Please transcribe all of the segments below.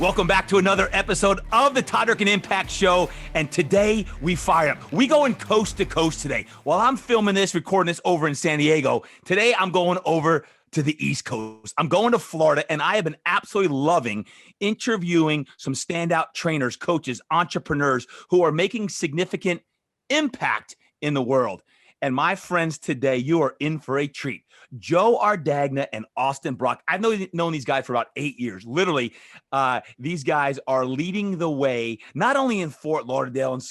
Welcome back to another episode of the Todd Durkin Impact Show. And today we fire up. We going coast to coast today. While I'm filming this, recording this over in San Diego, today I'm going over to the East Coast. I'm going to Florida, and I have been absolutely loving interviewing some standout trainers, coaches, entrepreneurs who are making significant impact in the world. And my friends, today, you are in for a treat. Joe Ardagna and Austin Broc. I've known these guys for about 8 years. Literally, these guys are leading the way, not only in Fort Lauderdale and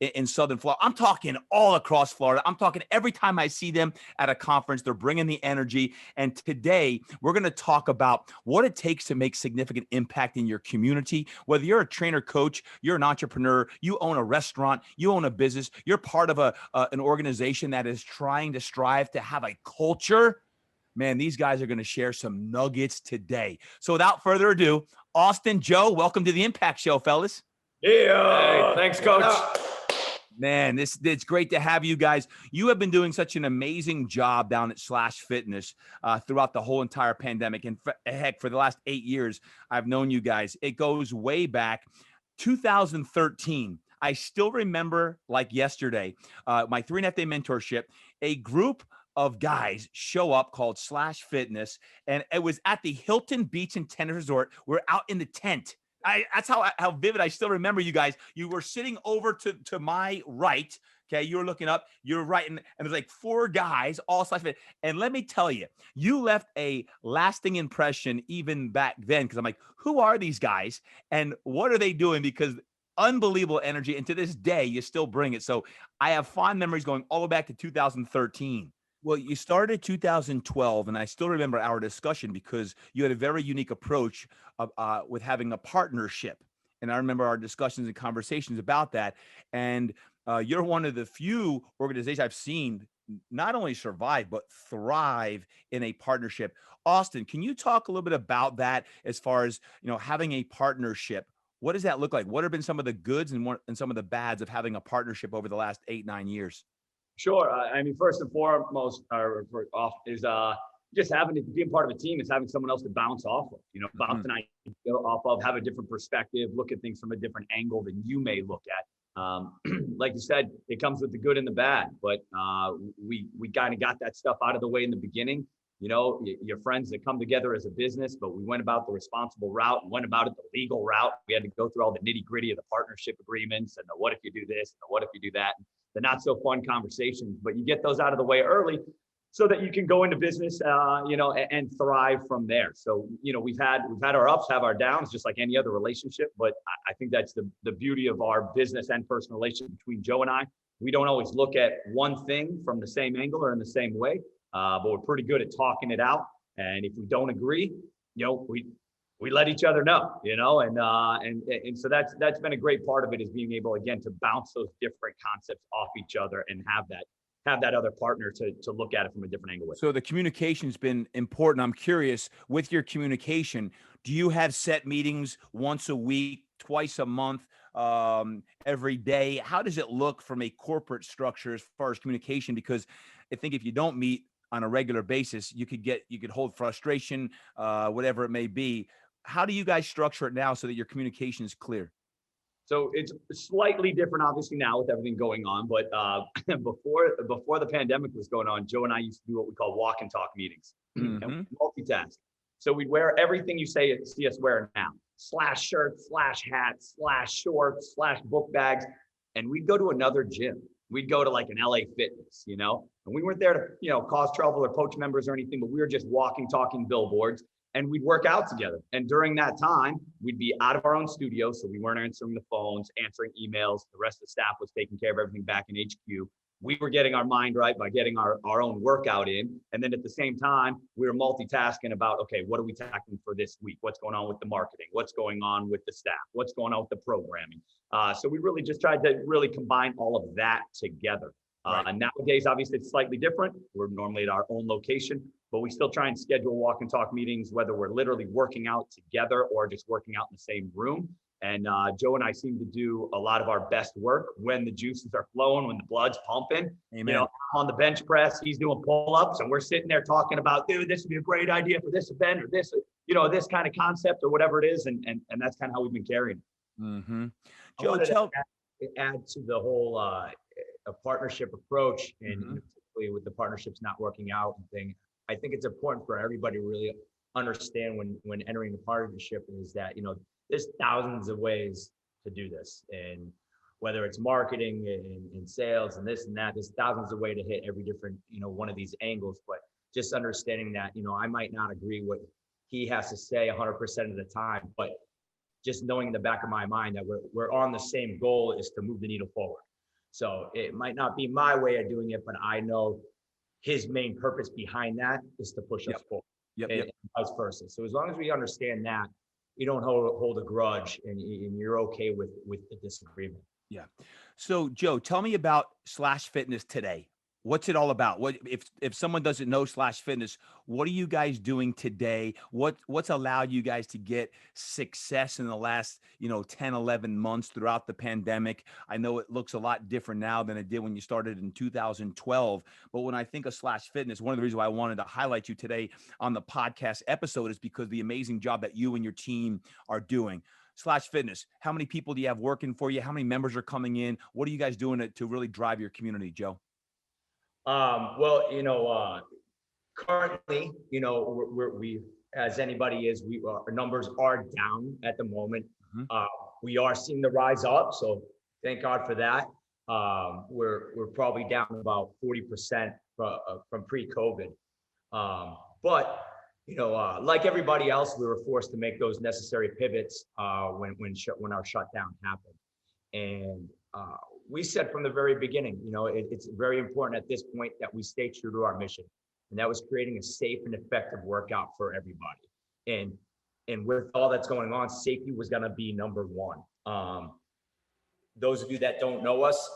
in Southern Florida. I'm talking all across Florida. I'm talking every time I see them at a conference, they're bringing the energy. And today, we're going to talk about what it takes to make significant impact in your community. Whether you're a trainer, coach, you're an entrepreneur, you own a restaurant, you own a business, you're part of an organization that is trying to strive to have a culture. Man, these guys are going to share some nuggets today. So without further ado, Austin, Joe, welcome to the Impact Show, fellas. Yeah. Hey, thanks, Coach. Man, it's great to have you guys. You have been doing such an amazing job down at Slash Fitness throughout the whole entire pandemic. And heck, for the last 8 years, I've known you guys. It goes way back, 2013. I still remember like yesterday, my 3.5-day mentorship, a group of guys show up called Slash Fitness, and it was at the Hilton Beach and Tennis Resort. We're out in the tent. That's how vivid I still remember you guys. You were sitting over to my right. Okay, you were looking up. You're right, and there's like 4 guys, all Slash Fitness. And let me tell you, you left a lasting impression even back then, because I'm like, who are these guys, and what are they doing? Because unbelievable energy, and to this day, you still bring it. So I have fond memories going all the way back to 2013. Well, you started 2012, and I still remember our discussion because you had a very unique approach with having a partnership. And I remember our discussions and conversations about that. And you're one of the few organizations I've seen not only survive, but thrive in a partnership. Austin, can you talk a little bit about that as far as, having a partnership? What does that look like? What have been some of the goods and some of the bads of having a partnership over the last 8-9 years? Sure. I mean, first and foremost, is just being part of a team is having someone else to bounce off of. Bounce an idea off of, have a different perspective, look at things from a different angle than you may look at. Like you said, it comes with the good and the bad, but we kind of got that stuff out of the way in the beginning. Your friends that come together as a business, but we went about the responsible route and went about it the legal route. We had to go through all the nitty gritty of the partnership agreements and the what if you do this and the what if you do that, the not so fun conversations, but you get those out of the way early so that you can go into business, and thrive from there. So, we've had our ups, have our downs, just like any other relationship. But I think that's the beauty of our business and personal relationship between Joe and I. We don't always look at one thing from the same angle or in the same way. But we're pretty good at talking it out. And if we don't agree, we let each other know, and so that's been a great part of it, is being able, again, to bounce those different concepts off each other and have that other partner to look at it from a different angle. So the communication's been important. I'm curious, with your communication, do you have set meetings once a week, twice a month, every day? How does it look from a corporate structure as far as communication? Because I think if you don't meet on a regular basis, you could hold frustration, whatever it may be. How do you guys structure it now so that your communication is clear? So it's slightly different, obviously, now with everything going on. But before the pandemic was going on, Joe and I used to do what we call walk and talk meetings, and we multitask. So we'd wear everything you see us wear now: slash shirts, slash hats, slash shorts, slash book bags, and we'd go to another gym. We'd go to like an LA Fitness, and we weren't there to, cause trouble or poach members or anything, but we were just walking, talking billboards, and we'd work out together. And during that time, we'd be out of our own studio. So we weren't answering the phones, answering emails. The rest of the staff was taking care of everything back in HQ. We were getting our mind right by getting our own workout in. And then at the same time, we were multitasking about, okay, what are we tackling for this week? What's going on with the marketing? What's going on with the staff? What's going on with the programming? So we really just tried to really combine all of that together. And nowadays, obviously, it's slightly different. We're normally at our own location, but we still try and schedule walk and talk meetings, whether we're literally working out together or just working out in the same room. And Joe and I seem to do a lot of our best work when the juices are flowing, when the blood's pumping. Amen. On the bench press, he's doing pull-ups, and we're sitting there talking about, dude, this would be a great idea for this event or this. this kind of concept or whatever it is. And that's kind of how we've been carrying it. Mm-hmm. I Joe, wanted to tell. add to the whole a partnership approach, and Mhm. particularly with the partnerships not working out and thing. I think it's important for everybody to really understand when entering the partnership is that there's thousands of ways to do this, and whether it's marketing and sales and this and that, there's thousands of ways to hit every different one of these angles. But just understanding that I might not agree what he has to say 100% of the time, but just knowing in the back of my mind that we're on the same goal is to move the needle forward. So it might not be my way of doing it, but I know his main purpose behind that is to push us forward. And vice versa. So as long as we understand that, you don't hold a grudge, and you're okay with the disagreement. Yeah. So Joe, tell me about Slash Fitness today. What's it all about? What if someone doesn't know Slash Fitness, what are you guys doing today? What's allowed you guys to get success in the last, 10, 11 months throughout the pandemic? I know it looks a lot different now than it did when you started in 2012. But when I think of Slash Fitness, one of the reasons why I wanted to highlight you today on the podcast episode is because the amazing job that you and your team are doing. Slash Fitness, how many people do you have working for you? How many members are coming in? What are you guys doing to really drive your community, Joe? Well, currently, we as anybody is, our numbers are down at the moment. Mhm. We are seeing the rise up, so thank God for that. We're probably down about 40% from pre-COVID. But like everybody else, we were forced to make those necessary pivots when our shutdown happened. And we said from the very beginning, it's very important at this point that we stay true to our mission, and that was creating a safe and effective workout for everybody. And with all that's going on, safety was going to be number one. Those of you that don't know us,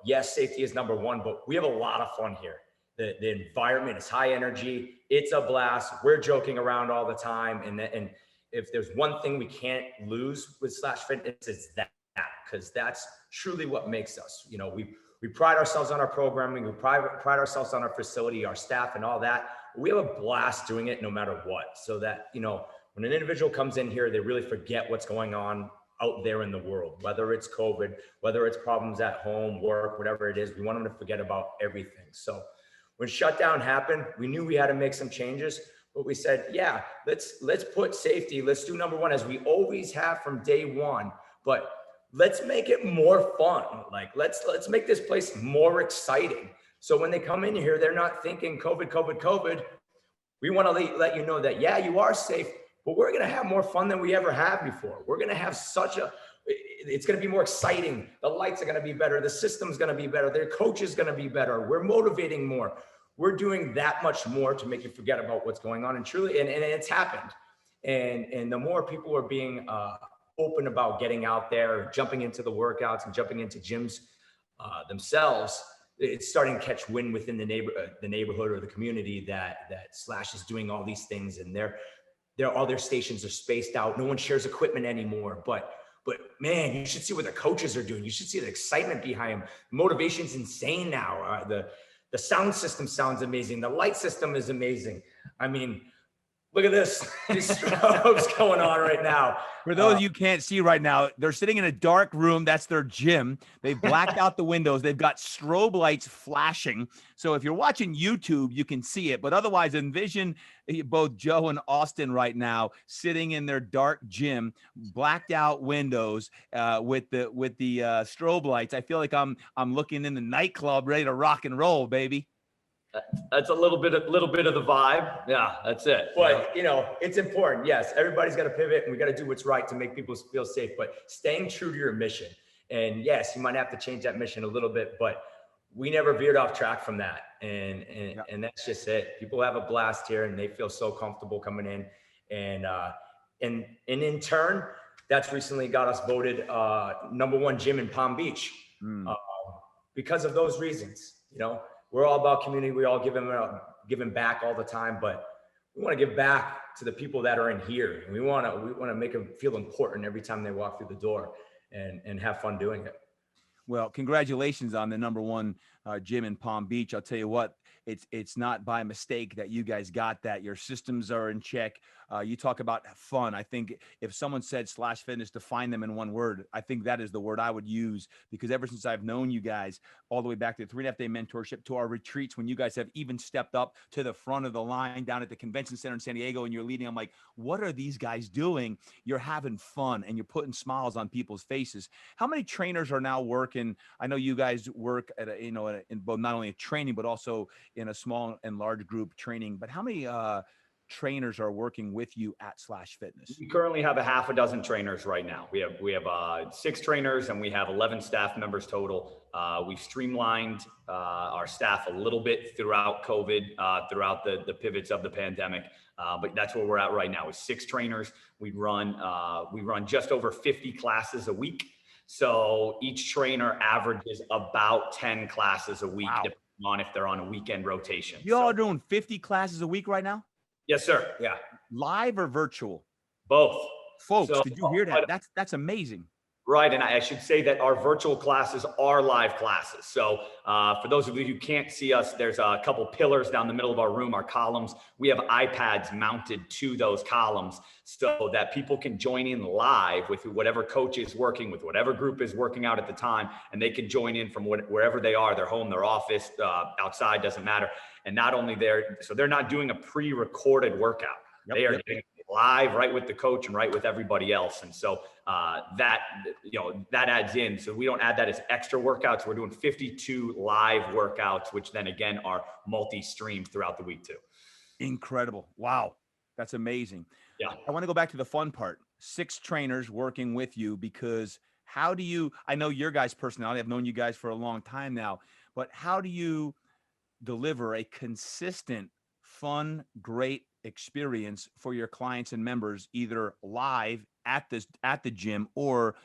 yes, safety is number one, but we have a lot of fun here. The environment is high energy. It's a blast. We're joking around all the time. And if there's one thing we can't lose with Slash Fitness, it's that, because that's truly what makes us. We pride ourselves on our programming. We pride ourselves on our facility, our staff, and all that. We have a blast doing it no matter what. So that, when an individual comes in here, they really forget what's going on out there in the world, whether it's COVID, whether it's problems at home, work, whatever it is. We want them to forget about everything. So when shutdown happened, we knew we had to make some changes, but we said, yeah, let's put safety. Let's do number one, as we always have from day one, but let's make it more fun. Like, let's make this place more exciting. So when they come in here, they're not thinking COVID. We want to let you know that, yeah, you are safe, but we're going to have more fun than we ever have before. We're going to have it's going to be more exciting. The lights are going to be better. The system's going to be better. Their coach is going to be better. We're motivating more. We're doing that much more to make you forget about what's going on. And truly, and it's happened. And the more people are being open about getting out there, jumping into the workouts and jumping into gyms themselves, it's starting to catch wind within the neighborhood or the community that Slash is doing all these things, and all their stations are spaced out. No one shares equipment anymore, but man, you should see what the coaches are doing. You should see the excitement behind them. Motivation's insane now. The sound system sounds amazing. The light system is amazing. I mean, look at this. These strobes going on right now. For those of you can't see right now, they're sitting in a dark room. That's their gym. They've blacked out the windows. They've got strobe lights flashing. So if you're watching YouTube, you can see it. But otherwise, envision both Joe and Austin right now sitting in their dark gym, blacked out windows with the strobe lights. I feel like I'm looking in the nightclub, ready to rock and roll, baby. That's a little bit of the vibe. Yeah, that's it. But it's important. Yes, everybody's got to pivot, and we got to do what's right to make people feel safe. But staying true to your mission, and yes, you might have to change that mission a little bit, but we never veered off track from that. And that's just it. People have a blast here, and they feel so comfortable coming in, and in turn, that's recently got us voted #1 gym in Palm Beach because of those reasons. We're all about community. We all giving back all the time, but we want to give back to the people that are in here. And we want to make them feel important every time they walk through the door, and have fun doing it. Well, congratulations on the #1 gym in Palm Beach. I'll tell you what, it's not by mistake that you guys got that. Your systems are in check. You talk about fun. I think if someone said Slash Fitness, define them in one word, I think that is the word I would use, because ever since I've known you guys, all the way back to the 3.5 day mentorship, to our retreats, when you guys have even stepped up to the front of the line down at the convention center in San Diego and you're leading, I'm like, what are these guys doing? You're having fun and you're putting smiles on people's faces. How many trainers are now working? I know you guys work at a, in both, not only a training, but also in a small and large group training, but how many trainers are working with you at Slash Fitness? We currently have a half a dozen trainers right now. We have 6 trainers and we have 11 staff members total. We've streamlined our staff a little bit throughout COVID, throughout the pivots of the pandemic. But that's where we're at right now with 6 trainers. We run just over 50 classes a week. So each trainer averages about 10 classes a week, wow, depending on if they're on a weekend rotation. Y'all are doing 50 classes a week right now? Yes, sir. Yeah. Live or virtual? Both. Folks, did you hear that? That's amazing. Right. And I should say that our virtual classes are live classes. So for those of you who can't see us, there's a couple pillars down the middle of our room, our columns. We have iPads mounted to those columns so that people can join in live with whatever coach is working with, whatever group is working out at the time, and they can join in from wherever they are, their home, their office, outside, doesn't matter. And not only there, so they're not doing a pre-recorded workout. Yep, they are getting live right with the coach and right with everybody else. And so that adds in. So we don't add that as extra workouts. We're doing 52 live workouts, which then again are multi-streamed throughout the week too. Incredible. Wow. That's amazing. Yeah. I want to go back to the fun part. 6 trainers working with you, because how do you, I know your guys' personality, I've known you guys for a long time now, but how do you deliver a consistent, fun, great experience for your clients and members, either live at the gym or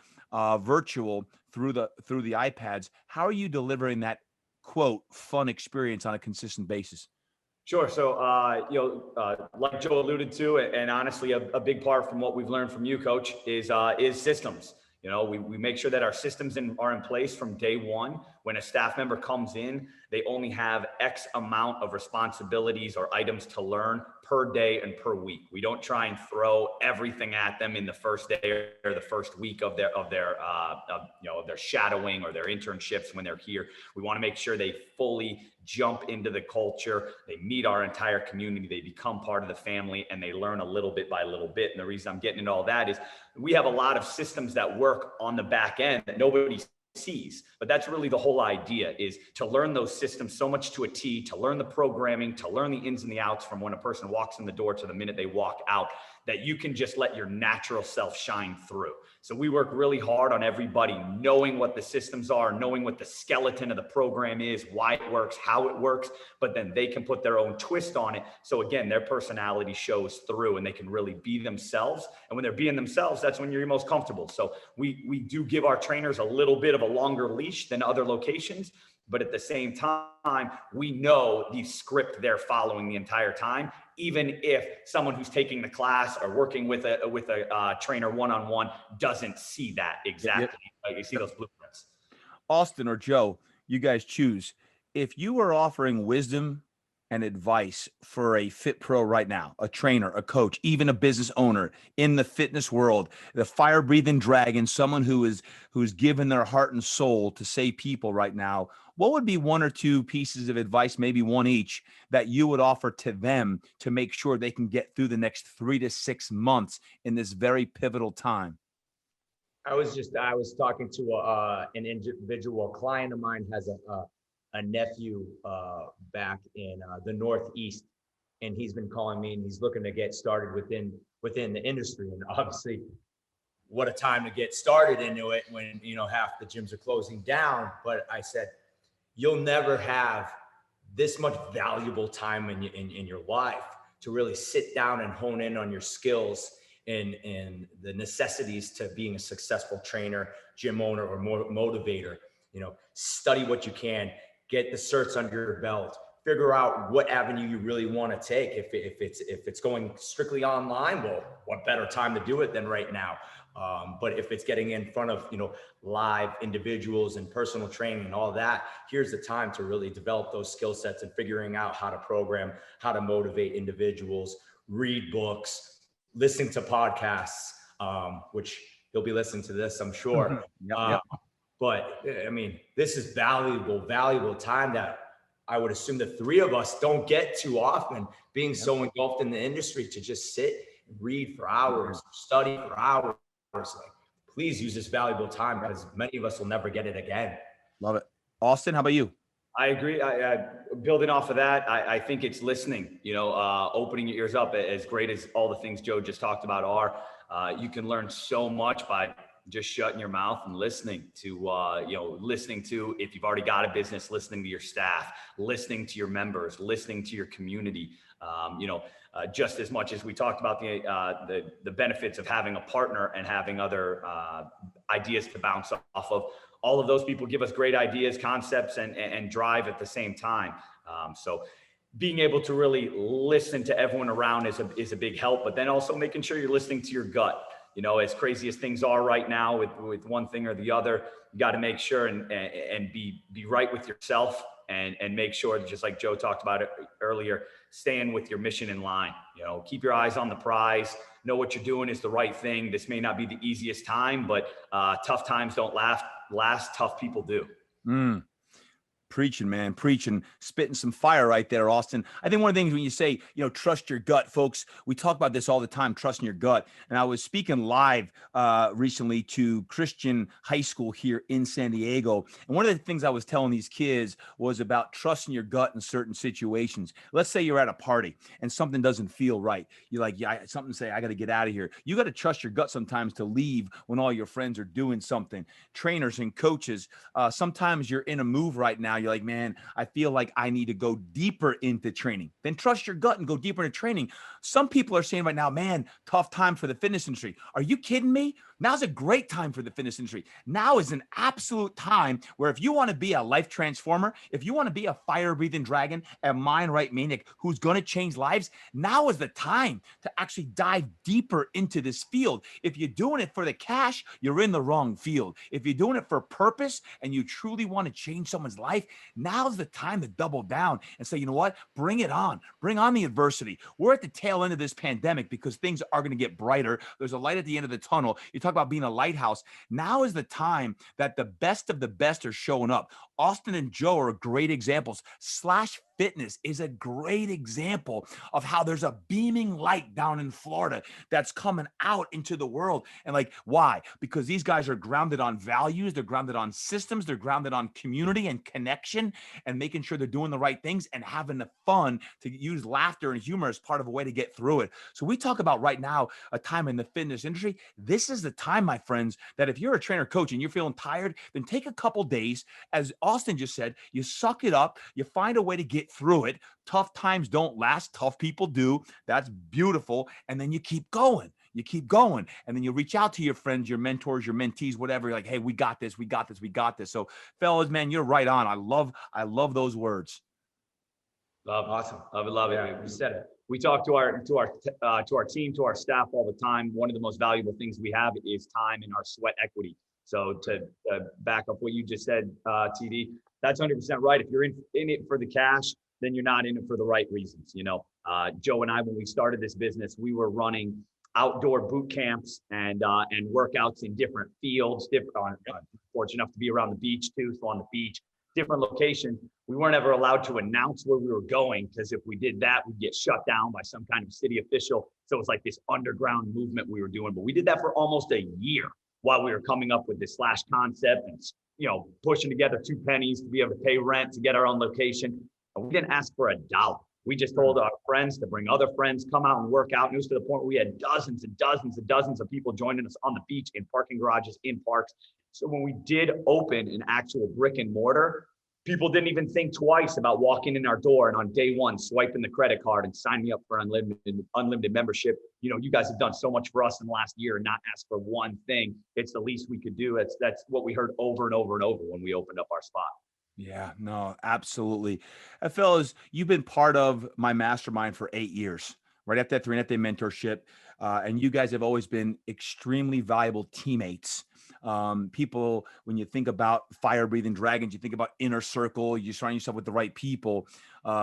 virtual through the iPads? How are you delivering that quote fun experience on a consistent basis? Sure. So, like Joe alluded to, and honestly, a big part from what we've learned from you, Coach, is systems. We make sure that our systems are in place from day one. When a staff member comes in, they only have X amount of responsibilities or items to learn per day and per week. We don't try and throw everything at them in the first day or the first week of their shadowing or their internships when they're here. We want to make sure they fully jump into the culture. They meet our entire community. They become part of the family, and they learn a little bit by little bit. And the reason I'm getting into all that is we have a lot of systems that work on the back end that nobody sees, but that's really the whole idea, is to learn those systems so much to a T, to learn the programming, to learn the ins and the outs from when a person walks in the door to the minute they walk out, that you can just let your natural self shine through. So we work really hard on everybody knowing what the systems are, knowing what the skeleton of the program is, why it works, how it works, but then they can put their own twist on it. So again, their personality shows through and they can really be themselves. And when they're being themselves, that's when you're most comfortable. So we do give our trainers a little bit of a longer leash than other locations, but at the same time, we know the script they're following the entire time, even if someone who's taking the class or working with a trainer one-on-one doesn't see that exactly. Yep. You see those blueprints. Austin or Joe, you guys choose. If you were offering wisdom and advice for a fit pro right now, a trainer, a coach, even a business owner in the fitness world, the fire breathing dragon, someone who's given their heart and soul to save people right now, what would be 1 or 2 pieces of advice, maybe 1 each, that you would offer to them to make sure they can get through the next 3 to 6 months in this very pivotal time? I was talking to an individual client of mine, has a nephew back in the Northeast, and he's been calling me and he's looking to get started within the industry. And obviously, what a time to get started into it when half the gyms are closing down. But I said, you'll never have this much valuable time in your life to really sit down and hone in on your skills and the necessities to being a successful trainer, gym owner, or motivator. Study what you can, get the certs under your belt, figure out what avenue you really want to take. If it's going strictly online, well, what better time to do it than right now? But if it's getting in front of, live individuals and personal training and all that, here's the time to really develop those skill sets and figuring out how to program, how to motivate individuals, read books, listen to podcasts, which you'll be listening to this, I'm sure. Yep. But I mean, this is valuable time that I would assume the three of us don't get too often, being so engulfed in the industry, to just sit and read for hours, study for hours. Like, please use this valuable time, because many of us will never get it again. Love it. Austin, how about you? I agree. Building off of that, I think it's listening, opening your ears up. As great as all the things Joe just talked about are, you can learn so much by just shutting your mouth and listening to, listening to, if you've already got a business, listening to your staff, listening to your members, listening to your community. Just as much as we talked about the benefits of having a partner and having other ideas to bounce off of, all of those people give us great ideas, concepts, and drive at the same time. So being able to really listen to everyone around is a big help, but then also making sure you're listening to your gut. As crazy as things are right now with one thing or the other, you got to make sure and be right with yourself and make sure that, just like Joe talked about it earlier, staying with your mission in line. Keep your eyes on the prize, know what you're doing is the right thing. This may not be the easiest time, but tough times don't last, tough people do. Preaching, man, preaching, spitting some fire right there, Austin. I think one of the things when you say, trust your gut, folks, we talk about this all the time, trusting your gut. And I was speaking live recently to Christian High School here in San Diego. And one of the things I was telling these kids was about trusting your gut in certain situations. Let's say you're at a party and something doesn't feel right. You're like, something say, I got to get out of here. You got to trust your gut sometimes to leave when all your friends are doing something. Trainers and coaches, sometimes you're in a move right now. You're like, man, I feel like I need to go deeper into training. Then trust your gut and go deeper into training. Some people are saying right now, man, tough time for the fitness industry. Are you kidding me? Now's a great time for the fitness industry. Now is an absolute time where if you want to be a life transformer, if you want to be a fire-breathing dragon, a mind-right maniac who's going to change lives, now is the time to actually dive deeper into this field. If you're doing it for the cash, you're in the wrong field. If you're doing it for purpose and you truly want to change someone's life, now's the time to double down and say, you know what? Bring it on. Bring on the adversity. We're at the tail end of this pandemic because things are going to get brighter. There's a light at the end of the tunnel. You talk about being a lighthouse. Now is the time that the best of the best are showing up. Austin and Joe are great examples. Slash Fitness is a great example of how there's a beaming light down in Florida that's coming out into the world. And like, why? Because these guys are grounded on values. They're grounded on systems. They're grounded on community and connection and making sure they're doing the right things and having the fun to use laughter and humor as part of a way to get through it. So we talk about right now a time in the fitness industry. This is the time, my friends, that if you're a trainer coach and you're feeling tired, then take a couple days. As Austin just said, you suck it up. You find a way to get through it. Tough times don't last. Tough people do. That's beautiful. And then you keep going. You keep going. And then you reach out to your friends, your mentors, your mentees, whatever. You're like, hey, we got this. We got this. We got this. So fellas, man, you're right on. I love those words. Awesome. Love it. Yeah, you said it. We talk to our team, to our staff all the time. One of the most valuable things we have is time and our sweat equity. So to back up what you just said, TD, that's 100% right. If you're in it for the cash, then you're not in it for the right reasons. Joe and I, when we started this business, we were running outdoor boot camps and workouts in different fields. Fortunate enough to be around the beach too, so on the beach, different locations. We weren't ever allowed to announce where we were going, because if we did that, we'd get shut down by some kind of city official. So it was like this underground movement we were doing. But we did that for almost a year while we were coming up with this Slash concept and pushing together 2 pennies to be able to pay rent to get our own location. And we didn't ask for $1. We just told our friends to bring other friends, come out and work out. And it was to the point where we had dozens and dozens and dozens of people joining us on the beach, in parking garages, in parks. So when we did open an actual brick and mortar, people didn't even think twice about walking in our door and on day one, swiping the credit card and sign me up for unlimited membership. You guys have done so much for us in the last year and not ask for one thing. It's the least we could do. That's what we heard over and over and over when we opened up our spot. Yeah, no, absolutely. Fellas, you've been part of my mastermind for 8 years, right after that 3.5 day mentorship. And you guys have always been extremely valuable teammates. People, when you think about fire breathing dragons, you think about inner circle, you surround yourself with the right people,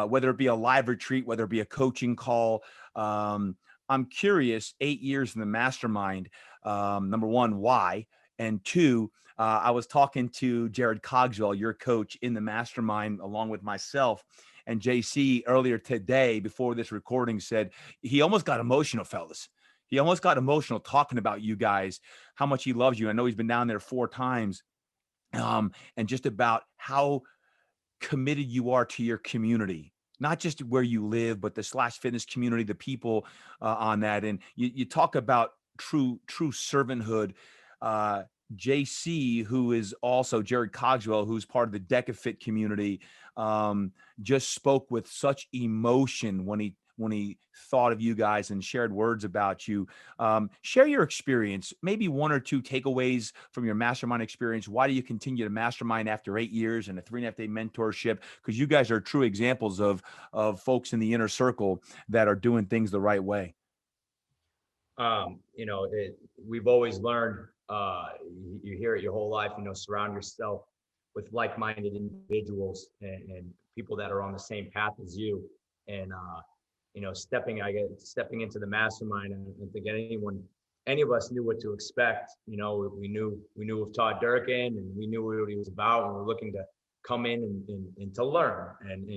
whether it be a live retreat, whether it be a coaching call. I'm curious, 8 years in the mastermind, number one, why? And two, I was talking to Jared Cogswell, your coach in the mastermind, along with myself. And JC earlier today, before this recording, said he almost got emotional, fellas. He almost got emotional talking about you guys, how much he loves you. I know he's been down there 4 times, and just about how committed you are to your community, not just where you live, but the slash fitness community, the people on that. And you talk about true servanthood. Uh, JC, who is also Jared Cogswell, who's part of the DecaFit community, just spoke with such emotion when he thought of you guys and shared words about you. Share your experience, maybe one or two takeaways from your mastermind experience. Why do you continue to mastermind after 8 years and a 3.5 day mentorship? Because you guys are true examples of folks in the inner circle that are doing things the right way. We've always learned, you hear it your whole life, surround yourself with like-minded individuals and people that are on the same path as you. And, stepping into the mastermind, I don't think any of us knew what to expect. We knew of Todd Durkin, and we knew what he was about, and we're looking to come in and to learn. And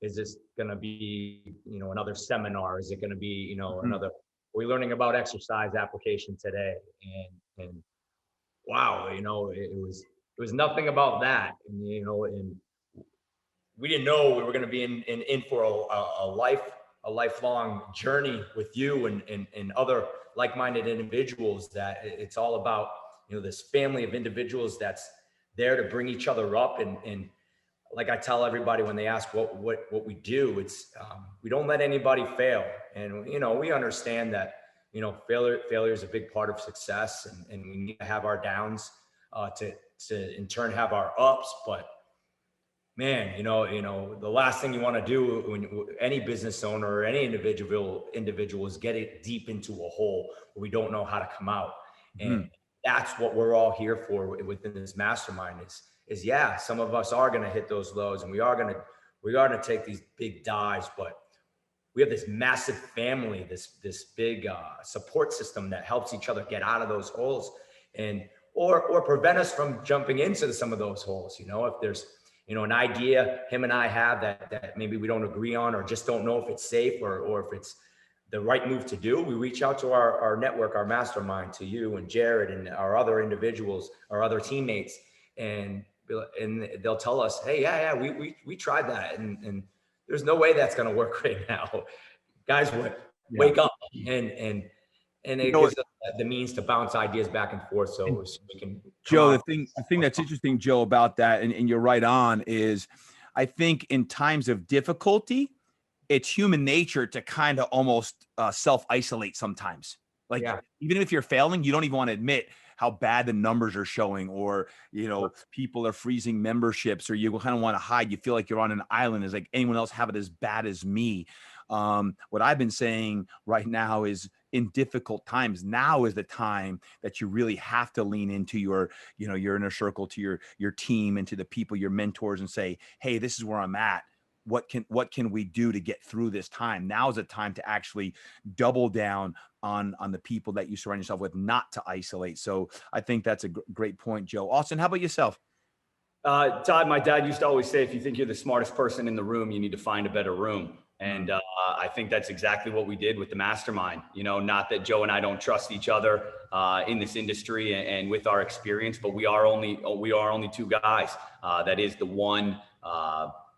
is this going to be, another seminar? Is it going to be, another, we're learning about exercise application today, and wow, it was nothing about that, and we didn't know we were going to be in for a lifelong journey with you and other like-minded individuals. That it's all about, this family of individuals that's there to bring each other up. And like I tell everybody when they ask what we do, it's we don't let anybody fail. And we understand that failure is a big part of success, and we need to have our downs to in turn have our ups. But man, the last thing you want to do when any business owner or any individual is get it deep into a hole where we don't know how to come out. And that's what we're all here for within this mastermind is yeah, some of us are going to hit those lows, and we are going to take these big dives, but we have this massive family, this big support system that helps each other get out of those holes, and or prevent us from jumping into some of those holes. If there's an idea him and I have that maybe we don't agree on, or just don't know if it's safe or if it's the right move to do, we reach out to our network, our mastermind, to you and Jared and our other individuals, our other teammates, and they'll tell us, hey, yeah, we tried that, and there's no way that's going to work right now. Guys, wake up, and it gives us the means to bounce ideas back and forth, so we can. Joe, the thing that's interesting, Joe, about that, and you're right on, is I think in times of difficulty, it's human nature to kind of almost self-isolate sometimes. Like, even if you're failing, you don't even want to admit how bad the numbers are showing, or, people are freezing memberships, or you kind of want to hide. You feel like you're on an island. Is like, anyone else have it as bad as me? What I've been saying right now is, in difficult times, now is the time that you really have to lean into your inner circle, to your team, and to the people, your mentors, and say, hey, this is where I'm at. What can we do to get through this time? Now is the time to actually double down on the people that you surround yourself with, not to isolate. So I think that's a great point, Joe. Austin, how about yourself? Todd, my dad used to always say, if you think you're the smartest person in the room, you need to find a better room. And I think that's exactly what we did with the mastermind. Not that Joe and I don't trust each other in this industry and with our experience, but we are only two guys. That is the one,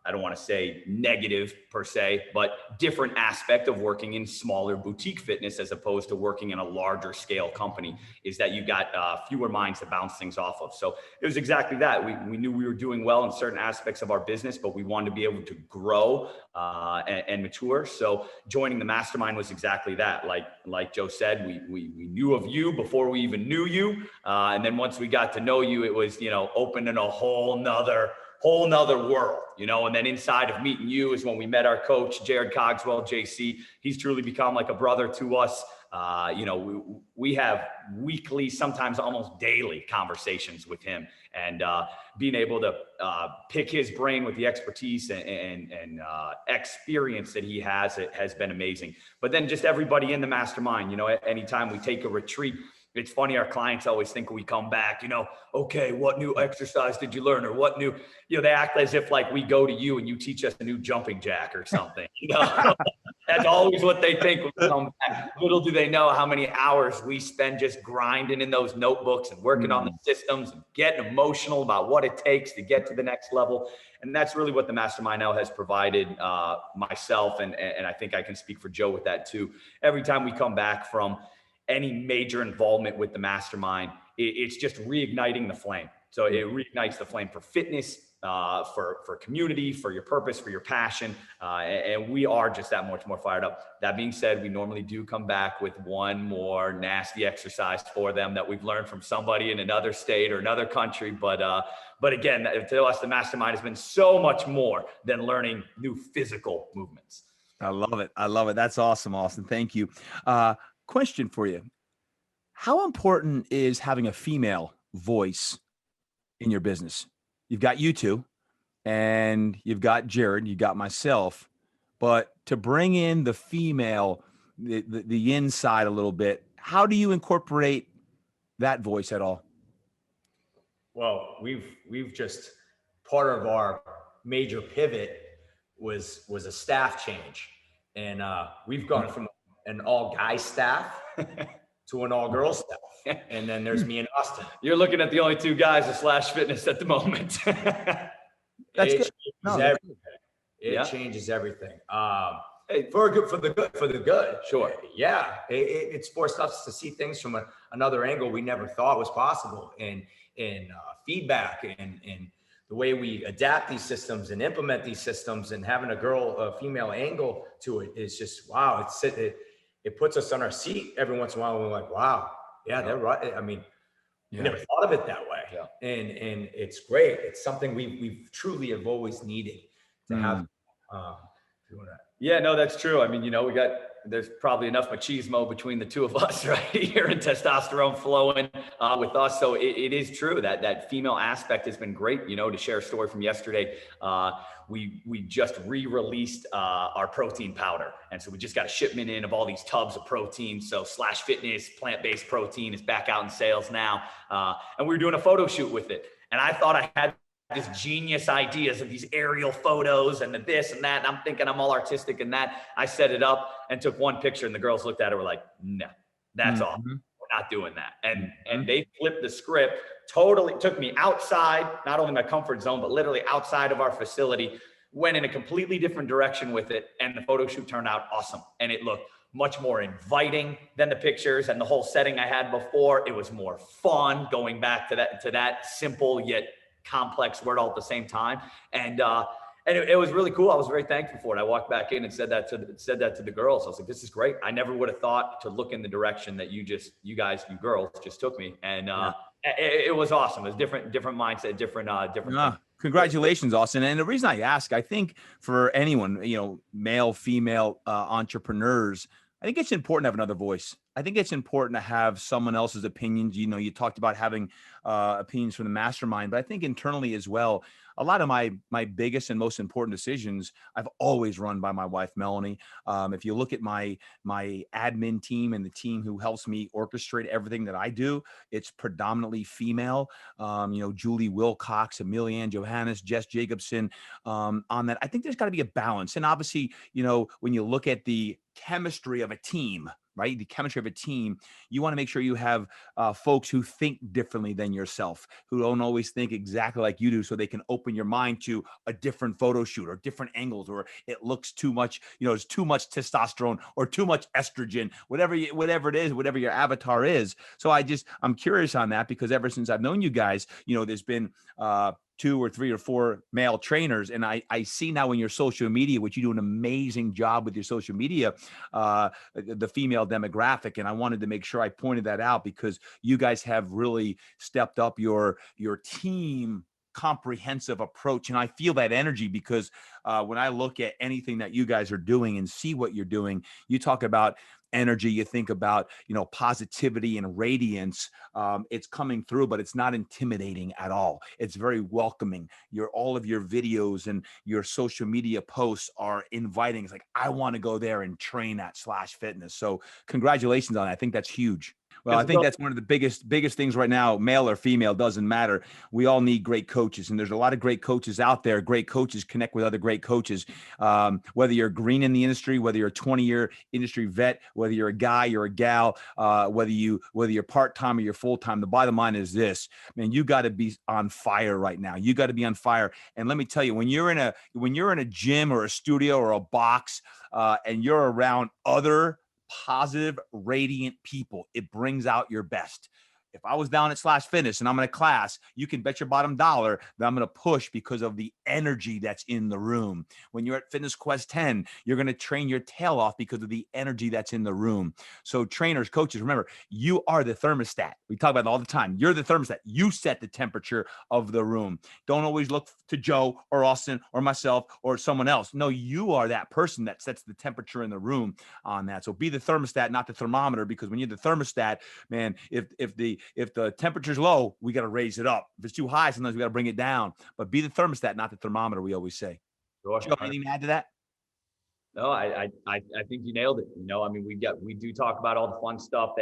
I don't want to say negative per se, but different aspect of working in smaller boutique fitness as opposed to working in a larger scale company, is that you got fewer minds to bounce things off of. So it was exactly that. We knew we were doing well in certain aspects of our business, but we wanted to be able to grow and mature. So joining the mastermind was exactly that. Like Joe said, we knew of you before we even knew you. And then once we got to know you, it was, opening a whole nother whole nother world, you know. And then inside of meeting you is when we met our coach, Jared Cogswell, JC. He's truly become like a brother to us. You know, we have weekly, sometimes almost daily conversations with him, and being able to pick his brain with the expertise and experience that he has, it has been amazing. But then just everybody in the mastermind, you know, anytime we take a retreat, it's funny, our clients always think when we come back, you know, okay, what new exercise did you learn, or what new, you know, they act as if like we go to you and you teach us a new jumping jack or something, you know. That's always what they think when we come back. Little do they know how many hours we spend just grinding in those notebooks and working on the systems and getting emotional about what it takes to get to the next level. And that's really what the mastermind now has provided myself. And I think I can speak for Joe with that too. Every time we come back from any major involvement with the mastermind, it's just reigniting the flame. So it reignites the flame for fitness, for community, for your purpose, for your passion. And we are just that much more fired up. That being said, we normally do come back with one more nasty exercise for them that we've learned from somebody in another state or another country. But again, to us, the mastermind has been so much more than learning new physical movements. I love it. I love it. That's awesome, Austin. Thank you. Question for you. How important is having a female voice in your business? You've got you two, and you've got Jared, you got myself, but to bring in the female, the inside a little bit, how do you incorporate that voice at all? Well, we've just, part of our major pivot was a staff change. And we've gone from an all guy staff to an all girl staff. And then there's me and Austin. You're looking at the only two guys at Slash Fitness at the moment. That's good. It changes everything. Hey, for the good. Sure. Yeah. It's forced us to see things from another angle we never thought was possible. And feedback and the way we adapt these systems and implement these systems, and having a female angle to it is just, wow. It puts us on our seat every once in a while. And we're like, wow, yeah, they're right. I mean, we never thought of it that way. Yeah. And it's great. It's something we've truly have always needed to have. Yeah, no, that's true. I mean, you know, there's probably enough machismo between the two of us right here, and testosterone flowing with us. So it is true that female aspect has been great. You know, to share a story from yesterday, we just re-released our protein powder. And so we just got a shipment in of all these tubs of protein. So Slash Fitness plant-based protein is back out in sales now. And we were doing a photo shoot with it. And I thought I had this genius ideas of these aerial photos and the this and that. And I'm thinking I'm all artistic and that. I set it up and took one picture, and the girls looked at it and were like, no, that's all. We're not doing that. And they flipped the script, totally took me outside, not only my comfort zone, but literally outside of our facility, went in a completely different direction with it. And the photo shoot turned out awesome. And it looked much more inviting than the pictures and the whole setting I had before. It was more fun, going back to that simple yet complex word all at the same time. And it was really cool. I was very thankful for it. I walked back in and said that to the girls. I was like, this is great. I never would have thought to look in the direction that you girls just took me. And it was awesome. It was different mindset, different. Congratulations, Austin. And the reason I ask, I think for anyone, you know, male, female entrepreneurs, I think it's important to have another voice. I think it's important to have someone else's opinions. You know, you talked about having opinions from the mastermind, but I think internally as well, a lot of my biggest and most important decisions, I've always run by my wife, Melanie. If you look at my admin team and the team who helps me orchestrate everything that I do, it's predominantly female. You know, Julie Wilcox, Amelia Ann Johannes, Jess Jacobson, on that. I think there's got to be a balance. And obviously, you know, when you look at the chemistry of a team, right? The chemistry of a team, you want to make sure you have folks who think differently than yourself, who don't always think exactly like you do, so they can open your mind to a different photo shoot or different angles, or it looks too much, you know, it's too much testosterone or too much estrogen, whatever it is, whatever your avatar is. So I'm curious on that, because ever since I've known you guys, you know, there's been 2 or 3 or 4 male trainers. And I see now in your social media, which you do an amazing job with your social media, the female demographic. And I wanted to make sure I pointed that out, because you guys have really stepped up your team comprehensive approach. And I feel that energy because when I look at anything that you guys are doing and see what you're doing, you talk about energy, you think about, positivity and radiance. It's coming through, but it's not intimidating at all. It's very welcoming. All of your videos and your social media posts are inviting. It's like, I want to go there and train at /fitness. So congratulations on that. I think that's huge. Well, I think that's one of the biggest things right now, male or female, doesn't matter. We all need great coaches, and there's a lot of great coaches out there. Great coaches connect with other great coaches. Whether you're green in the industry, whether you're a 20-year industry vet, whether you're a guy, you're a gal, whether you're part-time or you're full-time, the bottom line is this, man, you got to be on fire right now. You got to be on fire. And let me tell you, when you're in a gym or a studio or a box, and you're around other positive, radiant people, it brings out your best. If I was down at /fitness and I'm in a class, you can bet your bottom dollar that I'm going to push because of the energy that's in the room. When you're at Fitness Quest 10, you're going to train your tail off because of the energy that's in the room. So trainers, coaches, remember, you are the thermostat. We talk about it all the time. You're the thermostat. You set the temperature of the room. Don't always look to Joe or Austin or myself or someone else. No, you are that person that sets the temperature in the room on that. So be the thermostat, not the thermometer, because when you're the thermostat, man, if the temperature's low, we got to raise it up. If it's too high, sometimes we got to bring it down. But be the thermostat, not the thermometer, we always say. Sure. Joe, anything to add to that? No, I think you nailed it. We do talk about all the fun stuff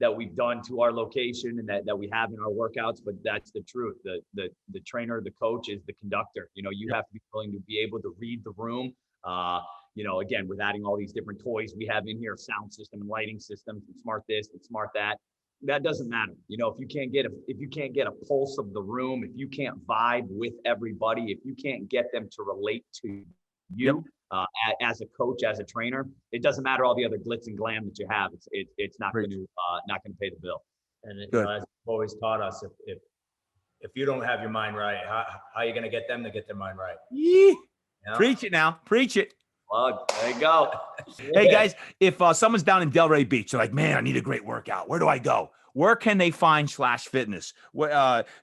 that we've done to our location and that we have in our workouts, but that's the truth. The trainer, the coach is the conductor. You have to be willing to be able to read the room. Again, with adding all these different toys we have in here, sound system and lighting systems and smart this and smart that. That doesn't matter. If you can't get a pulse of the room, if you can't vibe with everybody, if you can't get them to relate to you as a coach, as a trainer, it doesn't matter all the other glitz and glam that you have. It's not going to pay the bill. And as always taught us, if you don't have your mind right, how are you going to get them to get their mind right? Preach it now. Preach it. Plug. There you go. Hey guys, if someone's down in Delray Beach, they're like, man, I need a great workout. Where do I go? Where can they find /fitness?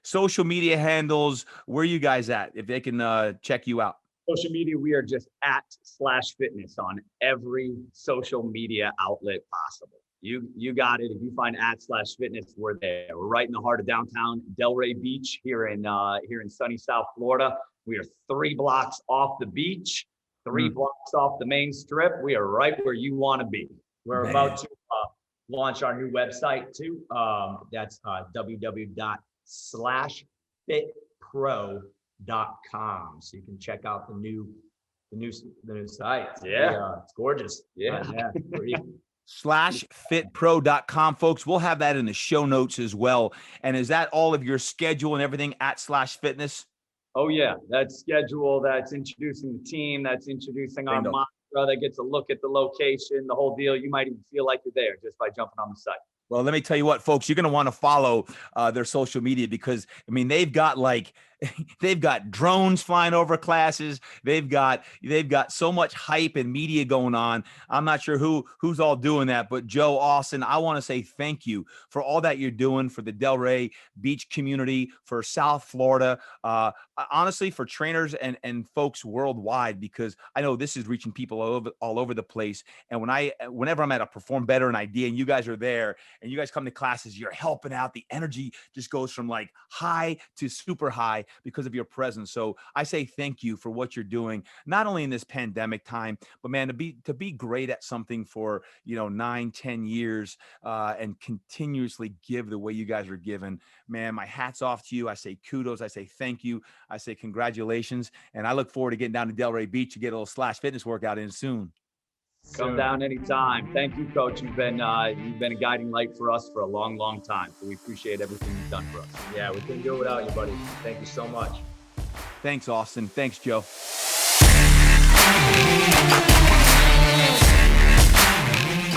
Social media handles, where are you guys at? If they can check you out. Social media, we are just at /fitness on every social media outlet possible. You got it. If you find at /fitness, we're there. We're right in the heart of downtown Delray Beach here in sunny South Florida. We are 3 blocks off the beach. 3 blocks off the main strip. We are right where you want to be. We're about to launch our new website too. That's www.slashfitpro.com. So you can check out the new site. Yeah, it's gorgeous. Yeah. /fitpro.com, folks. We'll have that in the show notes as well. And is that all of your schedule and everything at /fitness? Oh yeah, that's schedule, that's introducing the team, that's introducing our mantra, that gets a look at the location, the whole deal. You might even feel like you're there just by jumping on the site. Well, let me tell you what, folks, you're going to want to follow their social media because, they've got drones flying over classes. They've got so much hype and media going on. I'm not sure who's all doing that, but Joe, Austin, I want to say thank you for all that you're doing for the Delray Beach community, for South Florida, honestly, for trainers and folks worldwide, because I know this is reaching people all over the place. And whenever I'm at a Perform Better, an idea, and you guys are there and you guys come to classes, you're helping out. The energy just goes from like high to super high because of your presence. So I say thank you for what you're doing, not only in this pandemic time, but man, to be great at something for 9-10 years and continuously give the way you guys are giving. Man, my hat's off to you. I say kudos. I say thank you. I say congratulations. And I look forward to getting down to Delray Beach to get a little /fitness workout in soon. Come down anytime. Thank you, Coach. You've been a guiding light for us for a long, long time. So we appreciate everything you've done for us. Yeah, we couldn't do it without you, buddy. Thank you so much. Thanks, Austin. Thanks, Joe.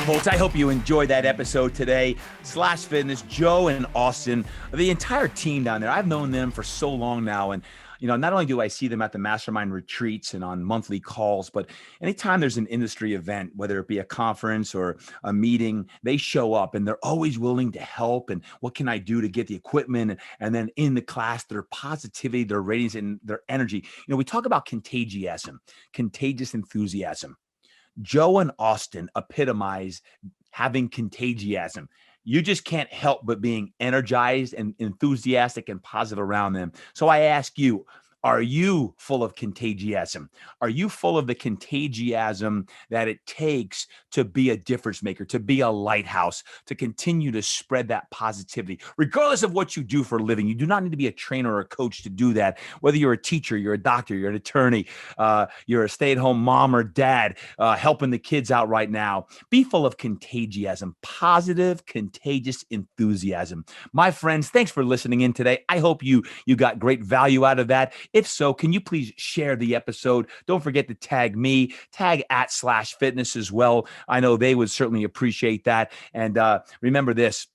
Folks, I hope you enjoyed that episode today. /fitness, Joe and Austin, the entire team down there. I've known them for so long now, and not only do I see them at the mastermind retreats and on monthly calls, but anytime there's an industry event, whether it be a conference or a meeting, they show up and they're always willing to help. And what can I do to get the equipment? And then in the class, their positivity, their ratings, and their energy. We talk about contagiasm, contagious enthusiasm. Joe and Austin epitomize having contagiasm. You just can't help but being energized and enthusiastic and positive around them. So I ask you, are you full of contagiasm? Are you full of the contagiasm that it takes to be a difference maker, to be a lighthouse, to continue to spread that positivity, regardless of what you do for a living? You do not need to be a trainer or a coach to do that. Whether you're a teacher, you're a doctor, you're an attorney, you're a stay-at-home mom or dad, helping the kids out right now, be full of contagiasm, positive, contagious enthusiasm. My friends, thanks for listening in today. I hope you got great value out of that. If so, can you please share the episode? Don't forget to tag me, tag @/fitness as well. I know they would certainly appreciate that. And remember this.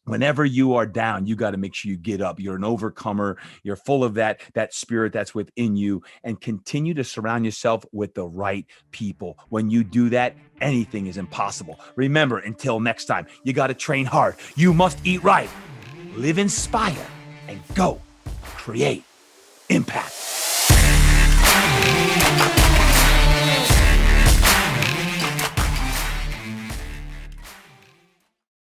Whenever you are down, you got to make sure you get up. You're an overcomer. You're full of that spirit that's within you, and continue to surround yourself with the right people. When you do that, anything is impossible. Remember, until next time, you got to train hard. You must eat right, live inspired, and go create impact.